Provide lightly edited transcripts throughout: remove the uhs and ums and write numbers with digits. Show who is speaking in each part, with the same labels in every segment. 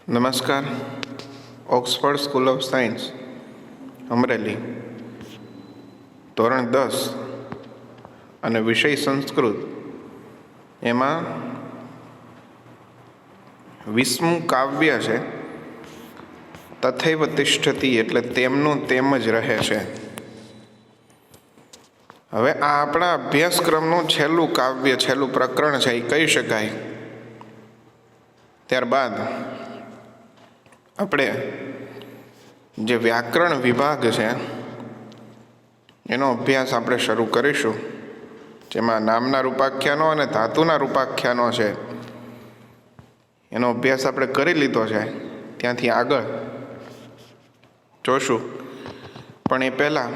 Speaker 1: નમસ્કાર. Oxford school of science Amreli, ધોરણ 10 અને વિષય સંસ્કૃત. એમાં 20મું કાવ્ય છે તથૈવ તિષ્ઠતિ, એટલે તેમનું તેમ જ રહે છે. હવે આ આપણા અભ્યાસક્રમનું છેલ્લું કાવ્ય, છેલ્લું પ્રકરણ છે એ કહી શકાય. ત્યારબાદ આપણે જે વ્યાકરણ વિભાગ છે એનો અભ્યાસ આપણે શરૂ કરીશું, જેમાં નામના રૂપાખ્યાનો અને ધાતુના રૂપાખ્યાનો છે એનો અભ્યાસ આપણે કરી લીધો છે. ત્યાંથી આગળ જોશું. પણ એ પહેલાં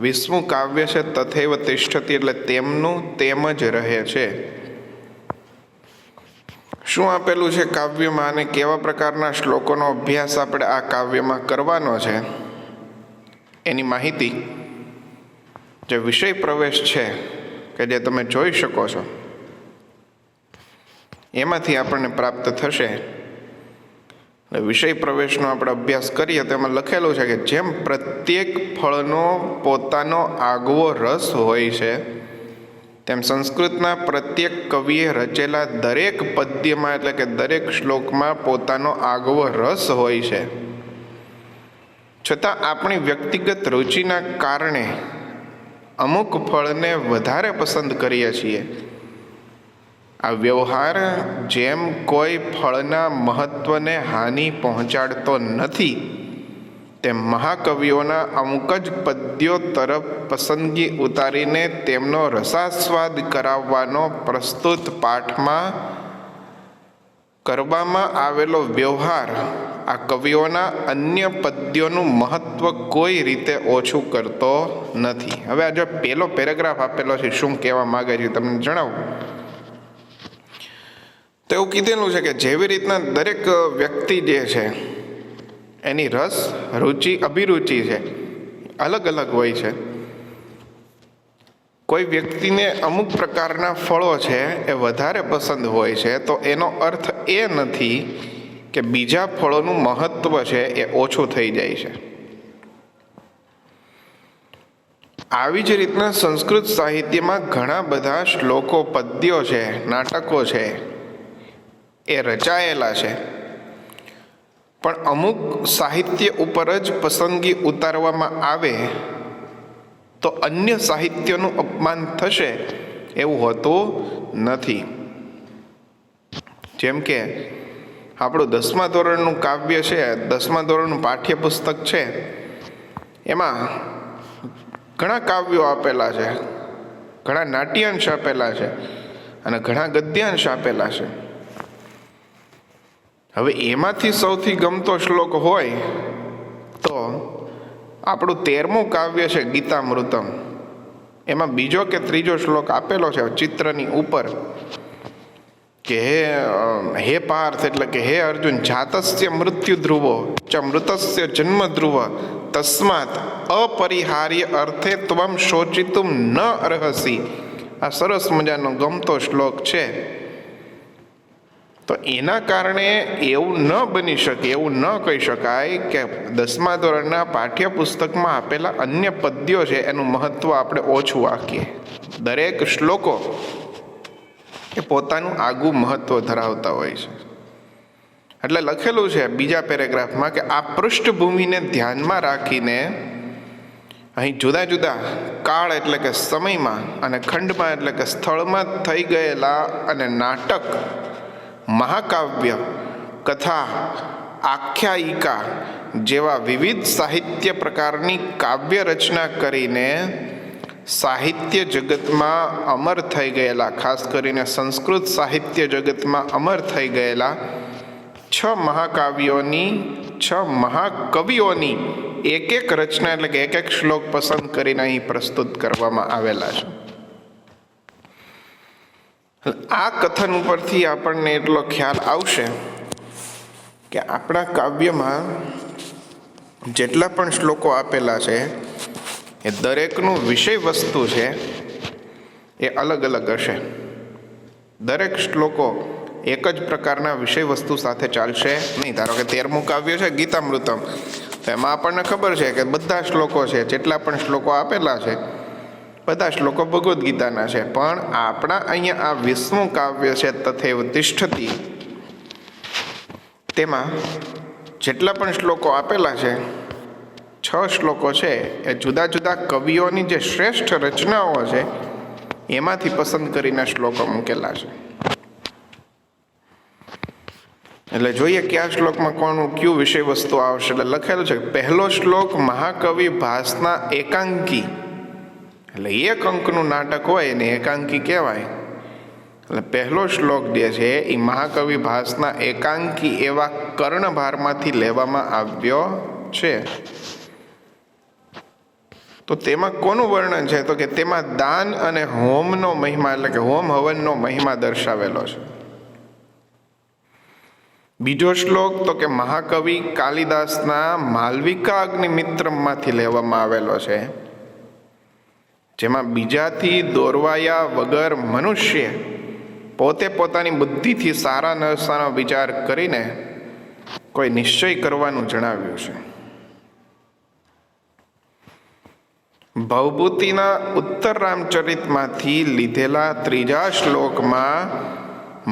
Speaker 1: 20મું કાવ્ય છે તથૈવ તિષ્ઠતિ, એટલે તેમનું તેમ જ રહે છે. શું આપેલું છે કાવ્યમાં અને કેવા પ્રકારના શ્લોકોનો અભ્યાસ આપણે આ કાવ્યમાં કરવાનો છે એની માહિતી જે વિષય પ્રવેશ છે કે જે તમે જોઈ શકો છો એમાંથી આપણને પ્રાપ્ત થશે. વિષય પ્રવેશનો આપણે અભ્યાસ કરીએ તો એમાં લખેલું છે કે જેમ પ્રત્યેક ફળનો પોતાનો આગવો રસ હોય છે, તેમ સંસ્કૃતના પ્રત્યેક કવિએ રચેલા દરેક પદ્યમાં, એટલે કે દરેક શ્લોકમાં પોતાનો આગવો રસ હોય છે. છતાં આપણી વ્યક્તિગત રુચિના કારણે અમુક ફળને વધારે પસંદ કરીએ છીએ. આ વ્યવહાર જેમ કોઈ ફળના મહત્વને હાનિ પહોંચાડતો નથી, તેમ મહાકવિઓના અમુક જ પદ્યો તરફ પસંદગી ઉતારીને તેમનો રસાસ્વાદ કરાવવાનો પ્રસ્તુત પાઠમાં કરવામાં આવેલો વ્યવહાર આ કવિઓના અન્ય પદ્યોનું મહત્વ કોઈ રીતે ઓછું કરતો નથી. હવે આ જો પહેલો પેરેગ્રાફ આપેલો છે, શું કહેવા માગે છે તમને જણાવું. તો એવું કીધેલું છે કે જેવી રીતના દરેક વ્યક્તિ જે છે એની રસ, રુચિ, અભિરુચિ છે અલગ અલગ હોય છે. કોઈ વ્યક્તિને અમુક પ્રકારના ફળો છે એ વધારે પસંદ હોય છે, તો એનો અર્થ એ નથી કે બીજા ફળોનું મહત્વ છે એ ઓછું થઈ જાય છે. આવી જ રીતના સંસ્કૃત સાહિત્યમાં ઘણા બધા શ્લોકો, પદ્યો છે, નાટકો છે એ રચાયેલા છે. પણ અમુક સાહિત્ય ઉપર જ પસંદગી ઉતારવામાં આવે તો અન્ય સાહિત્યનું અપમાન થશે એવું હોતું નથી. જેમ કે આપણું 10મા ધોરણનું કાવ્ય છે, 10મા ધોરણનું પાઠ્યપુસ્તક છે, એમાં ઘણા કાવ્યો આપેલા છે, ઘણા નાટ્યાંશ આપેલા છે અને ઘણા ગદ્યાંશ આપેલા છે. હવે એમાંથી સૌથી ગમતો શ્લોક હોય તો આપણું 13મું કાવ્ય છે ગીતામૃતમ. એમાં બીજો કે ત્રીજો શ્લોક આપેલો છે ચિત્રની ઉપર કે હે પાર્થ, એટલે કે હે અર્જુન, જાતસ્ય મૃત્યુ ધ્રુવો ચ મૃતસ્ય જન્મ ધ્રુવ તસ્માત અપરિહાર્ય અર્થે ત્વમ શોચિતુમ ન અર્હસી. આ સરસ મજાનો ગમતો શ્લોક છે. તો એના કારણે એવું ન બની શકે, એવું ન કહી શકાય કે 10મા ધોરણના પાઠ્યપુસ્તકમાં આપેલા અન્ય પદ્યો છે એનું મહત્વ આપણે ઓછું આંકીએ. દરેક શ્લોકો એ પોતાનું આગવું મહત્વ ધરાવતા હોય છે. એટલે લખેલું છે બીજા પેરેગ્રાફમાં કે આ પૃષ્ઠભૂમિને ધ્યાનમાં રાખીને અહીં જુદા જુદા કાળ, એટલે કે સમયમાં, અને ખંડમાં, એટલે કે સ્થળમાં થઈ ગયેલા અને નાટક, મહાકાવ્ય, કથા, આખ્યાયિકા જેવા વિવિધ સાહિત્ય પ્રકારની કાવ્ય રચના કરીને સાહિત્ય જગતમાં અમર થઈ ગયેલા, ખાસ કરીને સંસ્કૃત સાહિત્ય જગતમાં અમર થઈ ગયેલા 6 મહાકાવ્યોની, 6 મહાકવિઓની એક એક રચના, એટલે કે એક એક શ્લોક પસંદ કરીને અહીં પ્રસ્તુત કરવામાં આવેલા છે. આ કથન ઉપરથી આપણને એટલો ખ્યાલ આવશે કે આપણા કાવ્યમાં જેટલા પણ શ્લોકો આપેલા છે એ દરેકનું વિષય વસ્તુ છે એ અલગ અલગ હશે. દરેક શ્લોકો એક જ પ્રકારના વિષય વસ્તુ સાથે ચાલશે નહીં. ધારો કે 13મું કાવ્ય છે ગીતામૃતમ, તો એમાં આપણને ખબર છે કે બધા શ્લોકો છે, જેટલા પણ શ્લોકો આપેલા છે બધા શ્લોકો ભગવદ્ ગીતાના છે. પણ આપણા અહીંયા આ 20મું કાવ્ય છે તથૈવ તિષ્ઠતિ, તેમાં જેટલા પણ શ્લોકો આપેલા છે 6 શ્લોકો છે એ જુદા જુદા કવિઓની જે શ્રેષ્ઠ રચનાઓ છે એમાંથી પસંદ કરીને શ્લોકો મૂકેલા છે. એટલે જોઈએ કયા શ્લોકમાં કોનું કયું વિષય વસ્તુ આવશે. એટલે લખેલું છે પહેલો શ્લોક મહાકવિ ભાસના એકાંકી, એટલે 1 અંકનું નાટક હોય એને એકાંકી કહેવાય. એટલે પહેલો શ્લોક જે છે એ મહાકવિ ભાસના એકાંકી એવા કર્ણભારમાંથી લેવામાં આવ્યો છે. તો તેમાં કોનું વર્ણન છે? તો કે તેમાં દાન અને હોમનો મહિમા, એટલે કે હોમ હવનનો મહિમા દર્શાવેલો છે. બીજો શ્લોક તો કે મહાકવિ કાલિદાસના માલવિકા અગ્નિમિત્રમમાંથી લેવામાં આવેલો છે, જેમાં બીજાથી દોરવાયા વગર મનુષ્ય પોતે પોતાની બુદ્ધિથી સારા નરસાનો વિચાર કરીને કોઈ નિશ્ચય કરવાનું જણાવ્યું છે. ભવભૂતિના ઉત્તર રામચરિતમાંથી લીધેલા ત્રીજા શ્લોકમાં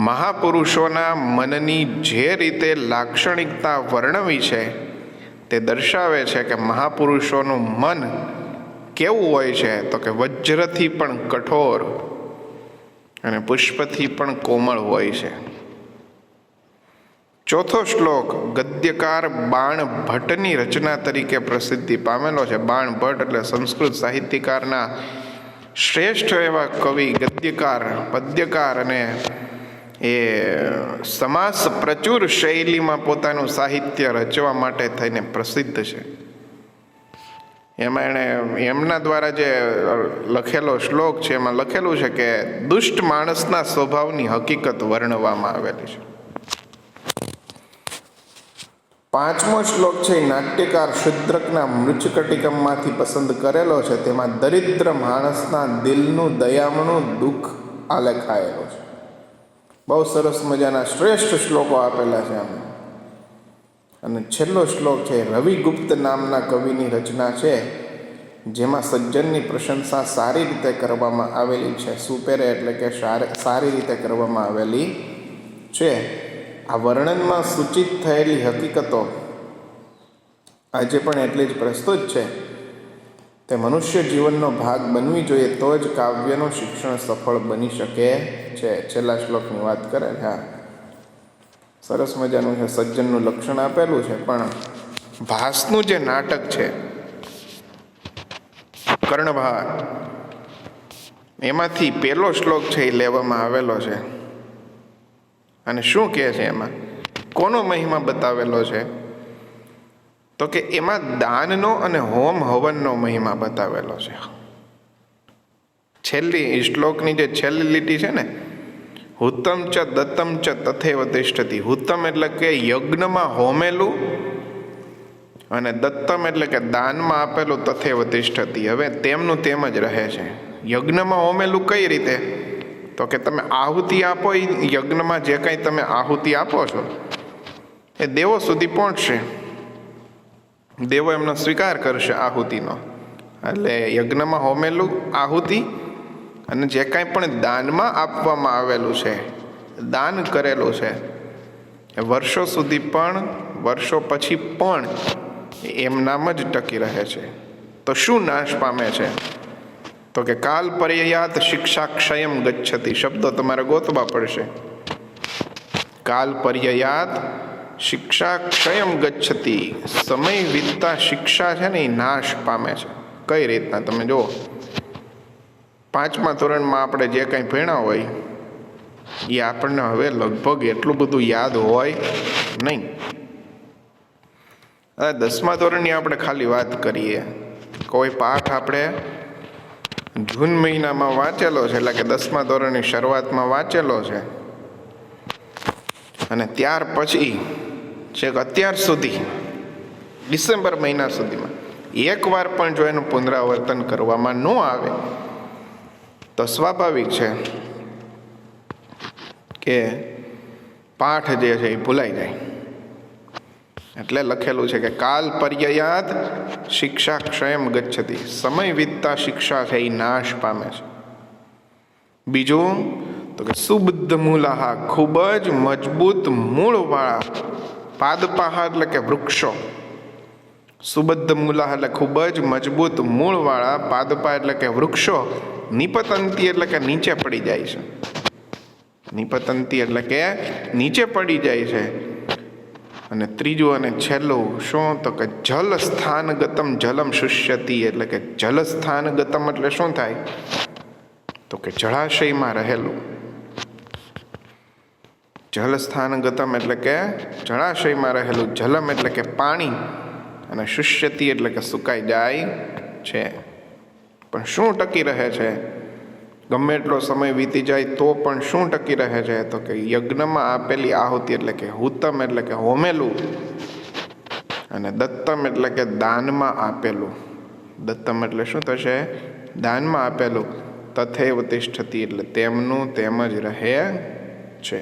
Speaker 1: મહાપુરુષોના મનની જે રીતે લાક્ષણિકતા વર્ણવી છે તે દર્શાવે છે કે મહાપુરુષોનું મન કેવું હોય છે? તો કે વજ્રથી પણ કઠોર અને પુષ્પથી પણ કોમળ હોય છે. ચોથો શ્લોક ગદ્યકાર બાણ ભટ્ટની રચના તરીકે પ્રસિદ્ધિ પામેલો છે. બાણ ભટ્ટ એટલે સંસ્કૃત સાહિત્યકારના શ્રેષ્ઠ એવા કવિ, ગદ્યકાર, પદ્યકાર અને એ સમાસ પ્રચુર શૈલીમાં પોતાનું સાહિત્ય રચવા માટે થઈને પ્રસિદ્ધ છે. એમાં એણે એમના દ્વારા જે લખેલો શ્લોક છે એમાં લખેલું છે કે દુષ્ટ માણસના સ્વભાવની હકીકત વર્ણવવામાં આવેલી છે. 5મો શ્લોક છે એ નાટ્યકાર શુદ્રકના મૃચ્છકટિકમમાંથી પસંદ કરેલો છે. તેમાં દરિદ્ર માણસના દિલનું દયામણું દુઃખ આલેખાયેલો છે. બહુ સરસ મજાના શ્રેષ્ઠ શ્લોકો આપેલા છે આમ. અને છેલ્લો શ્લોક છે રવિગુપ્ત નામના કવિની રચના છે, જેમાં સજ્જનની પ્રશંસા સારી રીતે કરવામાં આવેલી છે. સુપેરે એટલે કે સારી રીતે કરવામાં આવેલી છે. આ વર્ણનમાં સૂચિત થયેલી હકીકતો આજે પણ એટલી જ પ્રસ્તુત છે. તે મનુષ્ય જીવનનો ભાગ બનવી જોઈએ, તો જ કાવ્યનું શિક્ષણ સફળ બની શકે છે. છેલ્લા શ્લોકની વાત કરે છે. હા, સરસ મજાનું છે. સજ્જનનું લક્ષણ આપેલું છે. પણ ભાસનું જે નાટક છે કર્ણભાર, એમાંથી પહેલો શ્લોક છે એ લેવામાં આવેલો છે. અને શું કહે છે એમાં? કોનો મહિમા બતાવેલો છે? તો કે એમાં દાનનો અને હોમ હવનનો મહિમા બતાવેલો છે. છેલ્લી શ્લોકની જે છેલ્લી લીટી છે ને, હુતમ ચ દત્તમ ચ તથૈવ તિષ્ઠતિ. હુતમ એટલે કે યજ્ઞમાં હોમેલું, અને દત્તમ એટલે કે દાનમાં આપેલું તથૈવ તિષ્ઠતિ. હવે તેમનું તેમ જ રહે છે. યજ્ઞમાં હોમેલું કઈ રીતે? તો કે તમે આહુતિ આપો, એ યજ્ઞમાં જે કંઈ તમે આહુતિ આપો છો એ દેવો સુધી પહોંચશે, દેવો એમનો સ્વીકાર કરશે આહુતિનો. એટલે યજ્ઞમાં હોમેલું આહુતિ અને જે કાંઈ પણ દાનમાં આપવામાં આવેલું છે, દાન કરેલું છે, એ વર્ષો સુધી પણ, વર્ષો પછી પણ એમનામ જ ટકી રહે છે. તો શું નાશ પામે છે? તો કે કાલ પર્યાયાત શિક્ષા ક્ષયમ ગચ્છતિ. શબ્દો તમારે ગોતવા પડશે. કાલ પર્યાયાત શિક્ષા ક્ષયમ ગચ્છતિ. સમય વીતતા શિક્ષા છે ને એ નાશ પામે છે. કઈ રીતના? તમે જુઓ, 5મા ધોરણમાં આપણે જે કંઈ ભણ્યા હોય એ આપણને હવે લગભગ એટલું બધું યાદ હોય નહીં. 10મા ધોરણની આપણે ખાલી વાત કરીએ. કોઈ પાઠ આપણે જૂન મહિનામાં વાંચેલો છે, એટલે કે 10મા ધોરણની શરૂઆતમાં વાંચેલો છે, અને ત્યાર પછી છેક અત્યાર સુધી ડિસેમ્બર મહિના સુધીમાં એકવાર પણ જો એનું પુનરાવર્તન કરવામાં ન આવે તો સ્વાભાવિક છે કે પાઠ જે છે એ ભૂલાઈ જાય. એટલે લખેલું છે કે કાલ પર્યયાત શિક્ષા ક્ષયમ ગચ્છતિ. સમય વીતતા શિક્ષા છે એ નાશ પામે છે. બીજું તો કે સુબુદ્ધ મૂલાહા, ખૂબ જ મજબૂત મૂળવાળા, પાદપાહ એટલે કે વૃક્ષો, સુબદ્ધ મૂલાહ એટલે ખૂબ જ મજબૂત મૂળવાળા, પાદપા એટલે કે વૃક્ષો, નિપતંતી એટલે કે નીચે પડી જાય છે. નિપતંતી એટલે કે નીચે પડી જાય છે. અને ત્રીજું અને છેલ્લું શું તો કે જલ સ્થાનગતમ જલમ શુષ્યતિ, એટલે કે જલ સ્થાનગતમ એટલે શું થાય તો કે જળાશયમાં રહેલું. જલ સ્થાનગતમ એટલે કે જળાશયમાં રહેલું, જલમ એટલે કે પાણી, અને શુષ્યતિ એટલે કે સુકાઈ જાય છે. પણ શું ટકી રહે છે? ગમે એટલો સમય વીતી જાય તો પણ શું ટકી રહે છે તો કે યજ્ઞમાં આપેલી આહુતિ એટલે કે હુતમ એટલે કે હોમેલું, અને દત્તમ એટલે કે દાનમાં આપેલું. દત્તમ એટલે શું થશે? દાનમાં આપેલું. તથૈવ તિષ્ઠતિ એટલે તેમનું તેમ જ રહે છે.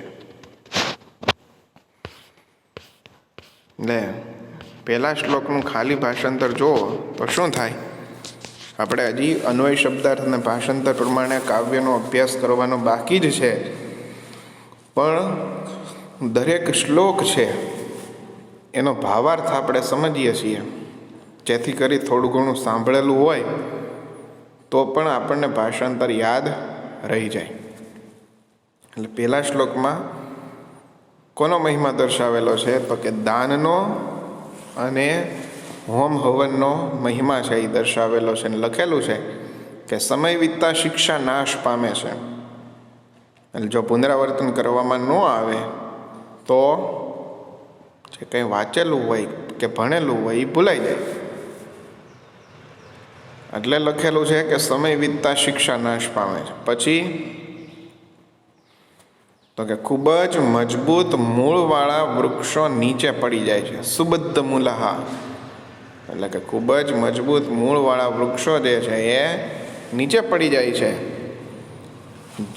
Speaker 1: લે પહેલા શ્લોકનું ખાલી ભાષાંતર જુઓ તો શું થાય? આપણે હજી અન્વય શબ્દાર્થ અને ભાષાંતર પ્રમાણે કાવ્યનો અભ્યાસ કરવાનો બાકી જ છે, પણ દરેક શ્લોક છે એનો ભાવાર્થ આપણે સમજીએ છીએ, જેથી કરી થોડું ઘણું સાંભળેલું હોય તો પણ આપણને ભાષાંતર યાદ રહી જાય. એટલે પહેલા શ્લોકમાં કોનો મહિમા દર્શાવેલો છે તો કે દાનનો અને હોમ હવનનો મહિમા છે એ દર્શાવેલો છે. અને લખેલું છે કે સમય વીતતા શિક્ષા નાશ પામે છે. એટલે જો પુનરાવર્તન કરવામાં ન આવે તો જે કંઈ વાંચેલું હોય કે ભણેલું હોય એ ભૂલાઈ જાય. એટલે લખેલું છે કે સમય વીતતા શિક્ષા નાશ પામે છે. પછી તો કે ખૂબ જ મજબૂત મૂળવાળા વૃક્ષો નીચે પડી જાય છે. સુબદ્ધ મૂલાહા એટલે કે ખૂબ જ મજબૂત મૂળવાળા વૃક્ષો જે છે એ નીચે પડી જાય છે.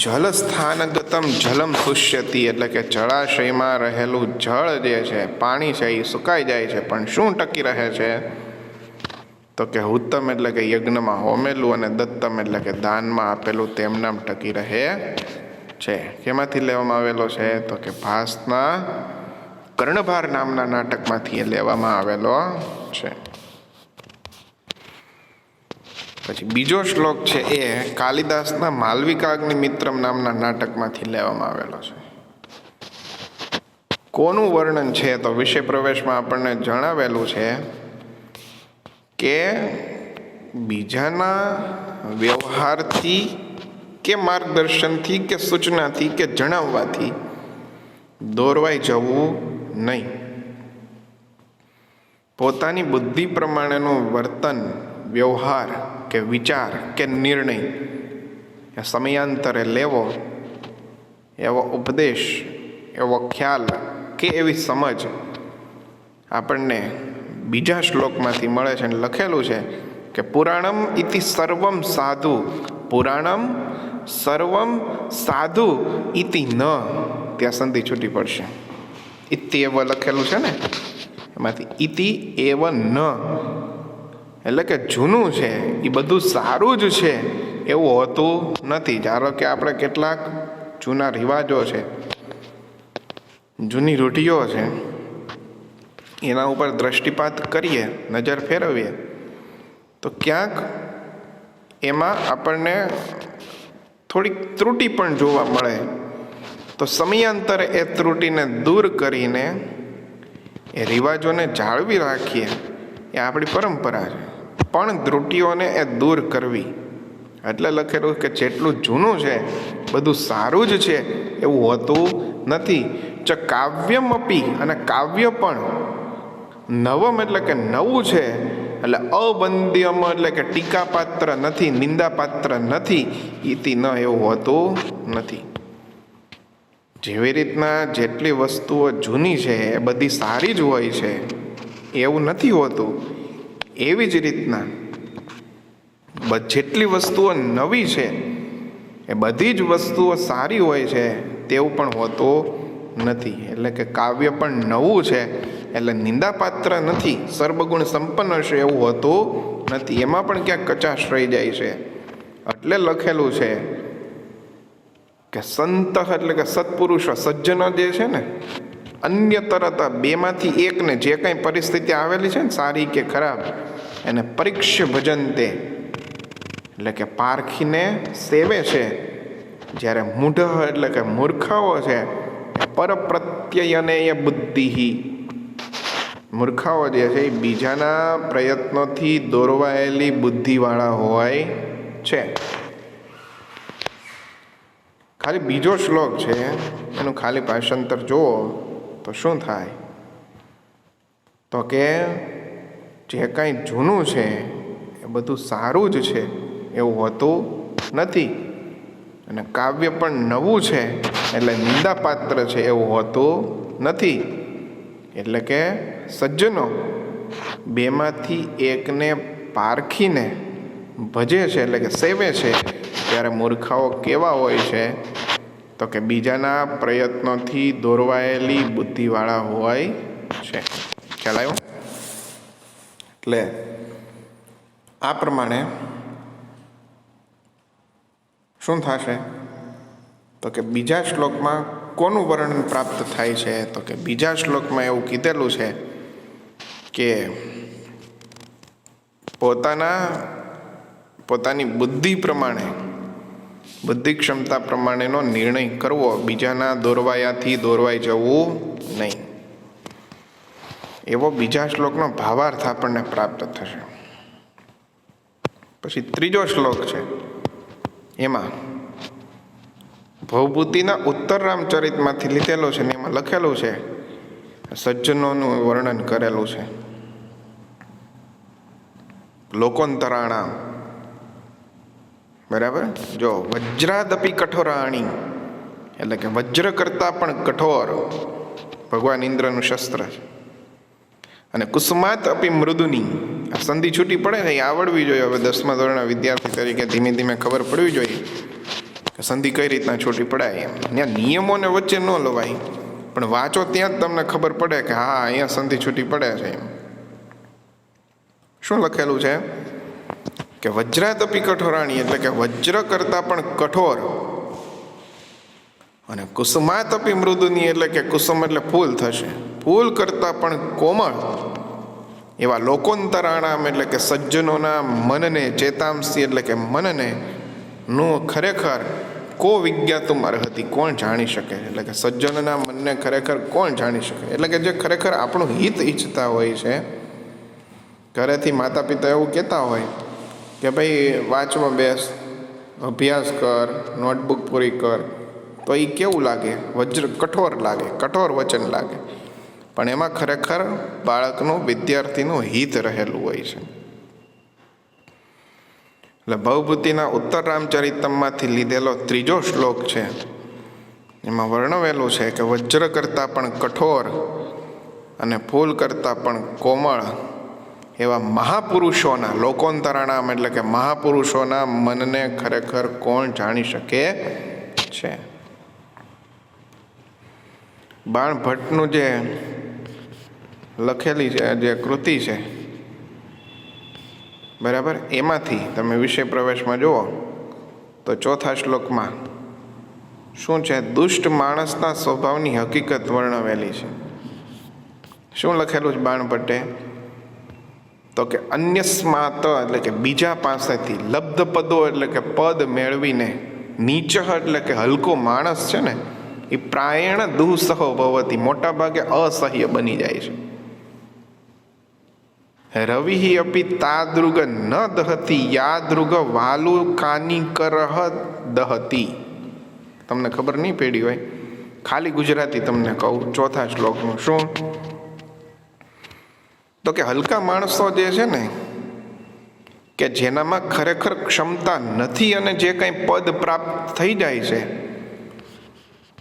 Speaker 1: જલ સ્થાનગતમ જલમ શુષ્યતિ એટલે કે જળાશયમાં રહેલું જળ જે છે, પાણી છે, એ સુકાઈ જાય છે. પણ શું ટકી રહે છે તો કે હુત્તમ એટલે કે યજ્ઞમાં હોમેલું, અને દત્તમ એટલે કે દાનમાં આપેલું તેમનામ ટકી રહે છે. કેમાંથી લેવામાં આવેલો છે તો કે ભાસના કર્ણભાર નામના નાટકમાંથી લેવામાં આવેલો છે. પછી બીજો શ્લોક છે એ કાલિદાસના માલવિકાગ્નિમિત્રમ નામના નાટકમાંથી લેવામાં આવેલો છે. કોનું વર્ણન છે તો વિષય પ્રવેશમાં આપણને જણાવેલું છે કે બીજાના વ્યવહારથી કે માર્ગદર્શનથી કે સૂચનાથી કે જણાવવાથી દોરવાઈ જવું નહીં. પોતાની બુદ્ધિ પ્રમાણેનું વર્તન, વ્યવહાર કે વિચાર કે નિર્ણય સમયાંતરે લેવો, એવો ઉપદેશ, એવો ખ્યાલ કે એવી સમજ આપણને બીજા શ્લોકમાંથી મળે છે. અને લખેલું છે કે પુરાણમ ઇતિ સર્વમ સાધુ, પુરાણમ સર્વમ સાધુ ઇતિ ન, ત્યાં સંધિ છૂટી પડશે. ઇતિ એવ લખેલું છે ને, એમાંથી ઇતિ એવ ન એટલે કે જૂનું છે એ બધું સારું જ છે એવું હોતું નથી. ધારો કે આપણે કેટલાક જૂના રિવાજો છે, જૂની રૂઢિઓ છે, એના ઉપર દ્રષ્ટિપાત કરીએ, નજર ફેરવીએ તો ક્યાંક એમાં આપણને થોડીક ત્રુટિ પણ જોવા મળે. તો સમયાંતરે એ ત્રુટિને દૂર કરીને એ રિવાજોને જાળવી રાખીએ એ આપણી પરંપરા છે. પણ ત્રુટિઓને એ દૂર કરવી. એટલે લખેલું કે જેટલું જૂનું છે બધું સારું જ છે એવું હોતું નથી. ચ કાવ્યમ અપી, અને કાવ્ય પણ નવમ એટલે કે નવું છે, એટલે અબંધ્યમ એટલે કે ટીકાપાત્ર નથી, નિંદાપાત્ર નથી, ઇતિ ન એવું હોતું નથી. જેવી રીતના જેટલી વસ્તુઓ જૂની છે એ બધી સારી જ હોય છે એવું નથી હોતું, એવી જ રીતના જેટલી વસ્તુઓ નવી છે એ બધી જ વસ્તુઓ સારી હોય છે તેવું પણ હોતું નથી. એટલે કે કાવ્ય પણ નવું છે એટલે નિંદાપાત્ર નથી, સર્વગુણ સંપન્ન હશે એવું હોતું નથી. એમાં પણ ક્યાંક કચાશ રહી જાય છે. એટલે લખેલું છે કે સંત એટલે કે સત્પુરુષો, સજ્જનો જે છે ને, અન્ય તરત બેમાંથી એકને જે કંઈ પરિસ્થિતિ આવેલી છે ને, સારી કે ખરાબ, એને પરીક્ષ્ય ભજનતે એટલે કે પારખીને સેવે છે. જ્યારે મૂઢ એટલે કે મૂર્ખાઓ છે, પરપ્રત્યયનેય બુદ્ધિ, મૂર્ખાઓ જે છે એ બીજાના પ્રયત્નોથી દોરવાયેલી બુદ્ધિવાળા હોય છે. ખાલી બીજો શ્લોક છે, એનું ખાલી ભાષાંતર જુઓ તો શું થાય, તો કે જે કાંઈ જૂનું છે એ બધું સારું જ છે એવું હોતું નથી, અને કાવ્ય પણ નવું છે એટલે નિંદાપાત્ર છે એવું હોતું નથી. એટલે કે સજ્જનો બેમાંથી એકને પારખીને ભજે છે એટલે કે સેવે છે. ત્યારે મૂર્ખાઓ કેવા હોય છે, તો કે બીજાના પ્રયત્નોથી દોરવાયેલી બુદ્ધિવાળા હોય છે. ખ્યાલ આવ્યો? એટલે આ પ્રમાણે શું થશે, તો કે બીજા શ્લોકમાં કોનું વર્ણન પ્રાપ્ત થાય છે, તો કે બીજા શ્લોકમાં એવું કીધેલું છે કે પોતાની બુદ્ધિ પ્રમાણે, બુદ્ધિ ક્ષમતા પ્રમાણેનો નિર્ણય કરવો, બીજાના દોરવાયાથી દોરવાઈ જવું નહીં. એવો બીજા શ્લોકનો ભાવાર્થ આપણને પ્રાપ્ત થશે. પછી ત્રીજો શ્લોક છે, એમાં ભવભૂતિના ઉત્તર રામચરિતમાંથી લીધેલો છે ને એમાં લખેલું છે, સજ્જનોનું વર્ણન કરેલું છે. લોકોંતરાણામ, બરાબર. જો વજ્રાદપી કઠોરાણી એટલે કે વજ્ર કરતા પણ કઠોર ભગવાન ઇન્દ્રનું શસ્ત્ર છે. અને કુસુમાત અપી મૃદુની, આ સંધિ છૂટી પડે ને એ આવડવી જોઈએ. હવે 10મા ધોરણના વિદ્યાર્થી તરીકે ધીમે ધીમે ખબર પડવી જોઈએ કે સંધિ કઈ રીતના છૂટી પડાય. એમ ત્યાં નિયમોને વચ્ચે ન લવાય, પણ વાંચો ત્યાં જ તમને ખબર પડે કે હા અહીંયા સંધિ છૂટી પડે છે. એમ શું લખેલું છે કે વજ્રાદપી કઠોરાણી એટલે કે વજ્ર કરતા પણ કઠોર, અને કુસુમાતપી મૃદુની એટલે કે કુસુમ એટલે ફૂલ થશે, ફૂલ કરતા પણ કોમળ એવા લોકોંતરાણામ એટલે કે સજ્જનોના મનને, ચેતાંશી એટલે કે મનને નું ખરેખર કો વિજ્ઞાતુમ અર્હતિ, કોણ જાણી શકે. એટલે કે સજ્જનોના મનને ખરેખર કોણ જાણી શકે, એટલે કે જે ખરેખર આપણું હિત ઈચ્છતા હોય છે. ઘરેથી માતા પિતા એવું કહેતા હોય કે ભાઈ વાંચવા બેસ, અભ્યાસ કર, નોટબુક પૂરી કર, તો એ કેવું લાગે, કઠોર લાગે, કઠોર વચન લાગે, પણ એમાં ખરેખર બાળકનું, વિદ્યાર્થીનું હિત રહેલું હોય છે. એટલે ભવભૂતિના ઉત્તર રામચરિતમમાંથી લીધેલો ત્રીજો શ્લોક છે, એમાં વર્ણવેલું છે કે વજ્ર કરતાં પણ કઠોર અને ફૂલ કરતાં પણ કોમળ એવા મહાપુરુષોના, લોકોંતરાણામ એટલે કે મહાપુરુષોના મનને ખરેખર કોણ જાણી શકે છે. બાણભટ્ટનું જે લખેલી છે, જે કૃતિ છે, બરાબર, એમાંથી તમે વિષય પ્રવેશમાં જુઓ તો ચોથા શ્લોકમાં શું છે, દુષ્ટ માણસના સ્વભાવની હકીકત વર્ણવેલી છે. શું લખેલું છે બાણભટ્ટે, તો કે અન્યસ્માત એટલે કે બીજા પાસેથી, લબ્ધ પદો એટલે કે પદ મેળવીને, નીચ એટલે કે હલકો માણસ છે ને, એ પ્રાયણ દુઃસહ ભવતી, મોટા ભાગે અસહ્ય બની જાય છે. રવિ અપી તાદૃગ ન દહતી યાદૃગ વાલુકાની કરહ દહતી. તમને ખબર નહીં પડી હોય, ખાલી ગુજરાતી તમને કહું ચોથા શ્લોકનું. શું, તો કે હલકા માણસો જે છે ને, કે જેનામાં ખરેખર ક્ષમતા નથી અને જે કંઈ પદ પ્રાપ્ત થઈ જાય છે,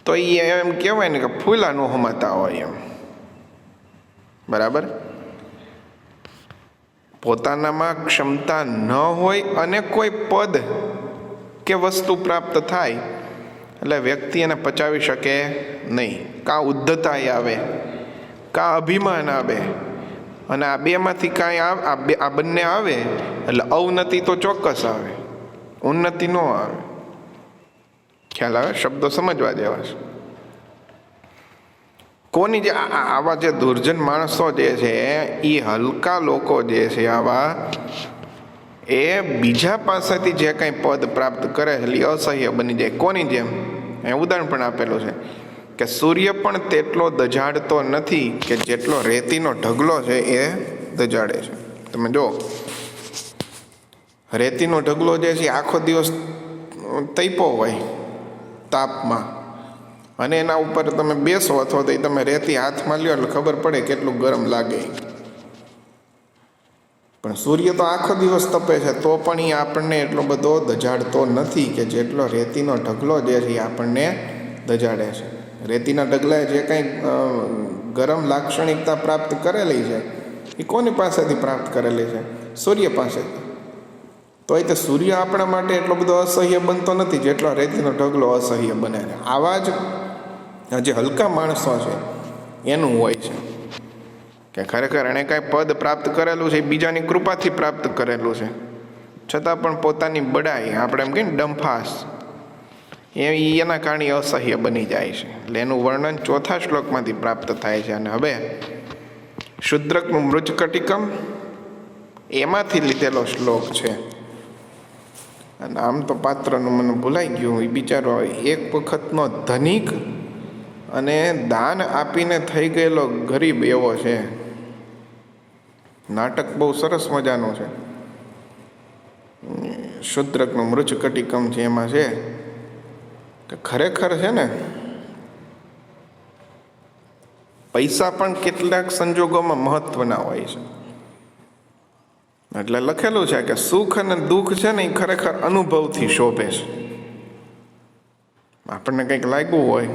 Speaker 1: તો એ એમ કહેવાય ને કે ફૂલા ન હમાતા હોય એમ. બરાબર, પોતાનામાં ક્ષમતા ન હોય અને કોઈ પદ કે વસ્તુ પ્રાપ્ત થાય એટલે વ્યક્તિ એને પચાવી શકે નહીં. કાં ઉદ્ધતા આવે, કાં અભિમાન આવે, અને આ બેમાંથી કાંઈ આ બંને આવે એટલે અવનતિ તો ચોક્કસ આવે, ઉન્નતિ ન આવે. ખ્યાલ આવે? શબ્દો સમજવા જેવા છે. કોની જે આવા જે દુર્જન માણસો જે છે એ હલકા લોકો જે છે આવા, એ બીજા પાસેથી જે કંઈ પદ પ્રાપ્ત કરે છે એ અસહ્ય બની જાય. કોની જેમ? એ ઉદાહરણ પણ આપેલું છે કે સૂર્ય પણ તેટલો દજાડતો નથી કે જેટલો રેતીનો ઢગલો છે એ દજાડે છે. તમે જો રેતીનો ઢગલો જે છે આખો દિવસ તૈપો હોય તાપમાં, અને એના ઉપર તમે બેસો અથવા તો તમે રેતી હાથમાં લ્યો એટલે ખબર પડે કેટલું ગરમ લાગે. પણ સૂર્ય તો આખો દિવસ તપે છે તો પણ એ આપણને એટલો બધો દજાડતો નથી કે જેટલો રેતીનો ઢગલો જે છે એ આપણને દજાડે છે. રેતીના ઢગલાએ જે કંઈ ગરમ લાક્ષણિકતા પ્રાપ્ત કરેલી છે એ કોની પાસેથી પ્રાપ્ત કરેલી છે? સૂર્ય પાસેથી. તો એ તો સૂર્ય આપણા માટે એટલો બધો અસહ્ય બનતો નથી જેટલો રેતીનો ઢગલો અસહ્ય બને છે. આવા જ જે હલકા માણસો છે એનું હોય છે કે ખરેખર એણે કાંઈ પદ પ્રાપ્ત કરેલું છે, બીજાની કૃપાથી પ્રાપ્ત કરેલું છે, છતાં પણ પોતાની બડાઈ, આપણે એમ કહીએ ને ડંફાસ, એના કારણે અસહ્ય બની જાય છે. એટલે એનું વર્ણન 4થા શ્લોકમાંથી પ્રાપ્ત થાય છે. અને હવે શુદ્રકનું મૃચકટિકમ એમાંથી લીધેલો શ્લોક છે. અને આમ તો પાત્રનું મને ભૂલાઈ ગયું, એ બિચારો એક વખતનો ધનિક અને દાન આપીને થઈ ગયેલો ગરીબ એવો છે. નાટક બહુ સરસ મજાનું છે. શુદ્રકનું મૃચકટિકમ છે એમાં છે કે ખરેખર છે ને પૈસા પણ કેટલાક સંજોગોમાં મહત્વના હોય છે. એટલે લખેલું છે કે સુખ અને દુઃખ છે ને એ ખરેખર અનુભવથી શોભે છે. આપણને કંઈક લાગ્યું હોય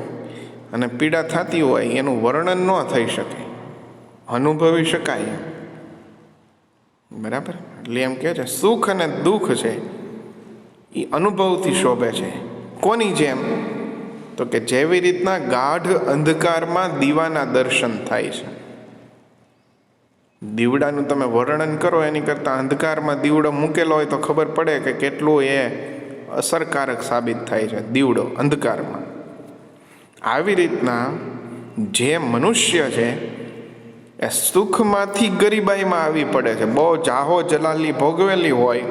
Speaker 1: અને પીડા થતી હોય એનું વર્ણન ન થઈ શકે, અનુભવી શકાય. બરાબર? એટલે એમ કહે છે સુખ અને દુઃખ છે એ અનુભવથી શોભે છે. કોની જેમ? તો કે જેવી રીતના ગાઢ અંધકારમાં દીવાના દર્શન થાય છે. દીવડાનું તમે વર્ણન કરો એની કરતાં અંધકારમાં દીવડો મૂકેલો હોય તો ખબર પડે કે કેટલું એ અસરકારક સાબિત થાય છે દીવડો અંધકારમાં. આવી રીતના જે મનુષ્ય છે એ સુખમાંથી ગરીબાઈમાં આવી પડે છે. બહુ જાહો જલાલી ભોગવેલી હોય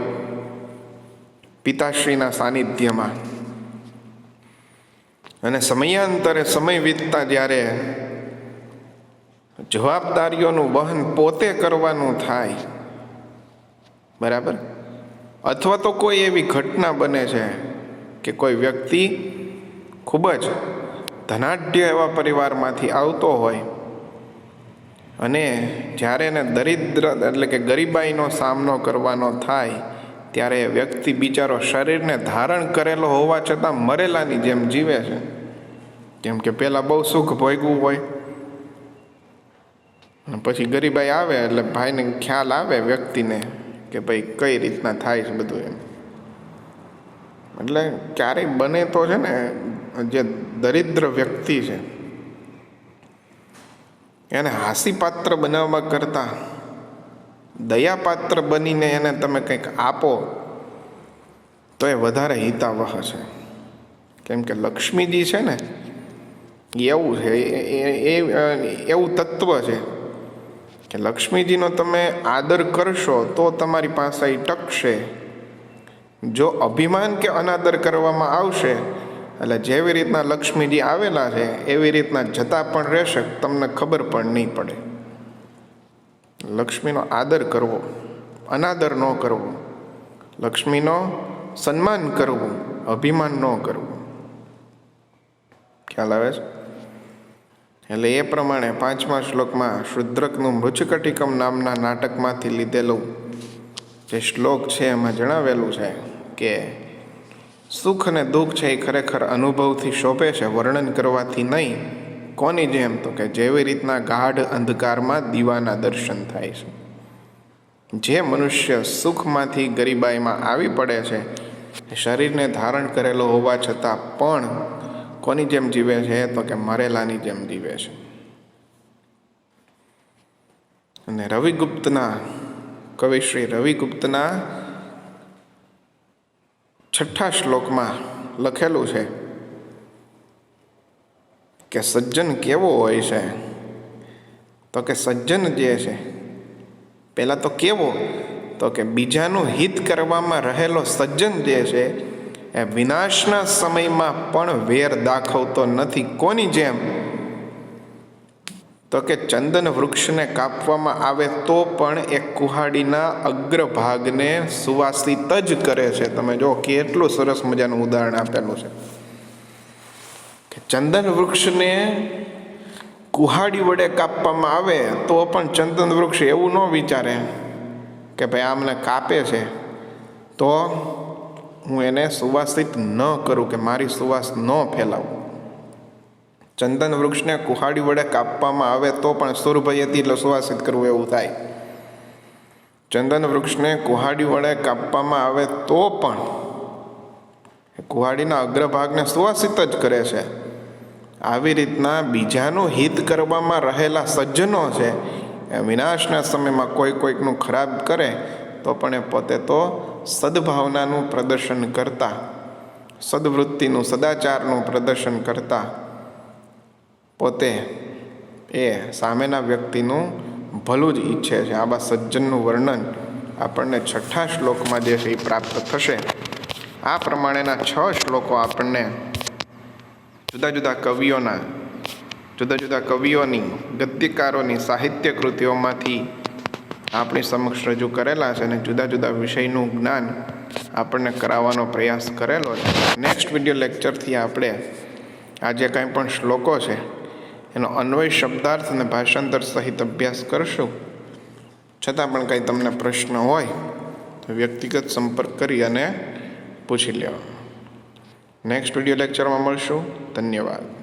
Speaker 1: પિતાશ્રીના સાનિધ્યમાં, અને સમયાંતરે સમય વીતતા જ્યારે જવાબદારીઓનું વહન પોતે કરવાનું થાય, બરાબર, અથવા તો કોઈ એવી ઘટના બને છે કે કોઈ વ્યક્તિ ખૂબ જ ધનાઢ્ય એવા પરિવારમાંથી આવતો હોય અને જ્યારે એને દરિદ્ર એટલે કે ગરીબાઈનો સામનો કરવાનો થાય ત્યારે એ વ્યક્તિ બિચારો શરીરને ધારણ કરેલો હોવા છતાં મરેલાની જેમ જીવે છે. કેમ કે પહેલાં બહુ સુખ ભોગવું હોય અને પછી ગરીબાઈ આવે એટલે ભાઈને ખ્યાલ આવે વ્યક્તિને કે ભાઈ કઈ રીતના થાય છે બધું એમ. એટલે ક્યારેય બને તો છે ને જે દરિદ્ર વ્યક્તિ છે એને હાસ્યપાત્ર બનાવવા કરતાં દયાપાત્ર બનીને એને તમે કંઈક આપો તો એ વધારે હિતાવહ છે. કેમ કે લક્ષ્મીજી છે ને એવું છે, એવું તત્વ છે કે લક્ષ્મીજીનો તમે આદર કરશો તો તમારી પાસે એ ટકશે. જો અભિમાન કે અનાદર કરવામાં આવશે એટલે જેવી રીતના લક્ષ્મીજી આવેલા છે એવી રીતના જતા પણ રહેશે, તમને ખબર પણ નહીં પડે. લક્ષ્મીનો આદર કરવો, અનાદર ન કરવો, લક્ષ્મીનો સન્માન કરવું, અભિમાન ન કરવું. ખ્યાલ આવે છે? એટલે એ પ્રમાણે 5મા શ્લોકમાં શુદ્રકનું મૃચકટિકમ નામના નાટકમાંથી લીધેલું જે શ્લોક છે એમાં જણાવેલું છે કે સુખ અને દુઃખ છે એ ખરેખર અનુભવથી શોભે છે, વર્ણન કરવાથી નહીં. કોની જેમ? તો કે જેવી રીતના ગાઢ અંધકારમાં દીવાના દર્શન થાય છે. જે મનુષ્ય સુખમાંથી ગરીબાઈમાં આવી પડે છે, શરીરને ધારણ કરેલો હોવા છતાં પણ કોની જેમ જીવે છે? તો કે મરેલાની જેમ જીવે છે. અને રવિગુપ્તના કવિ શ્રી રવિગુપ્તના 6થા શ્લોકમાં લખેલું છે કે સજ્જન કેવો હોય છે? તો કે સજ્જન જે છે, પહેલાં તો કેવો, તો કે બીજાનું હિત કરવામાં રહેલો સજ્જન જે છે એ વિનાશના સમયમાં પણ વેર દાખવતો નથી. કોની જેમ? તો કે ચંદન વૃક્ષને કાપવામાં આવે તો પણ એ કુહાડીના અગ્રભાગને સુવાસિત જ કરે છે. તમે જો કેટલું સરસ મજાનું ઉદાહરણ આપેલું છે કે ચંદન વૃક્ષને કુહાડી વડે કાપવામાં આવે તો પણ ચંદન વૃક્ષ એવું ન વિચારે કે ભાઈ આમને કાપે છે તો હું એને સુવાસિત ન કરું, કે મારી સુવાસ ન ફેલાવું. ચંદન વૃક્ષને કુહાડી વડે કાપવામાં આવે તો પણ સુરભઈ હતી એટલે સુવાસિત કરવું એવું થાય. ચંદન વૃક્ષને કુહાડી વડે કાપવામાં આવે તો પણ કુહાડીના અગ્રભાગને સુવાસિત જ કરે છે. આવી રીતના બીજાનું હિત કરવામાં રહેલા સજ્જનો છે એ વિનાશના સમયમાં કોઈકનું ખરાબ કરે તો પણ એ પોતે તો સદભાવનાનું પ્રદર્શન કરતા, સદવૃત્તિનું, સદાચારનું પ્રદર્શન કરતા પોતે એ સામેના વ્યક્તિનું ભલું જ ઈચ્છે છે. આવા સજ્જનનું વર્ણન આપણને 6થા શ્લોકમાં જે છે એ પ્રાપ્ત થશે. આ પ્રમાણેના 6 શ્લોકો આપણને જુદા જુદા કવિઓની, ગદ્યકારોની સાહિત્ય કૃતિઓમાંથી આપણી સમક્ષ રજૂ કરેલા છે અને જુદા જુદા વિષયનું જ્ઞાન આપણને કરાવવાનો પ્રયાસ કરેલો છે. નેક્સ્ટ વિડીયો લેક્ચરથી આપણે આ જે કાંઈ પણ શ્લોકો છે એનો અન્વય, શબ્દાર્થ અને ભાષાંતર સહિત અભ્યાસ કરશું. છતાં પણ કંઈ તમને પ્રશ્ન હોય તો વ્યક્તિગત સંપર્ક કરી અને પૂછી લેવા. નેક્સ્ટ વિડીયો લેક્ચરમાં મળશું. ધન્યવાદ.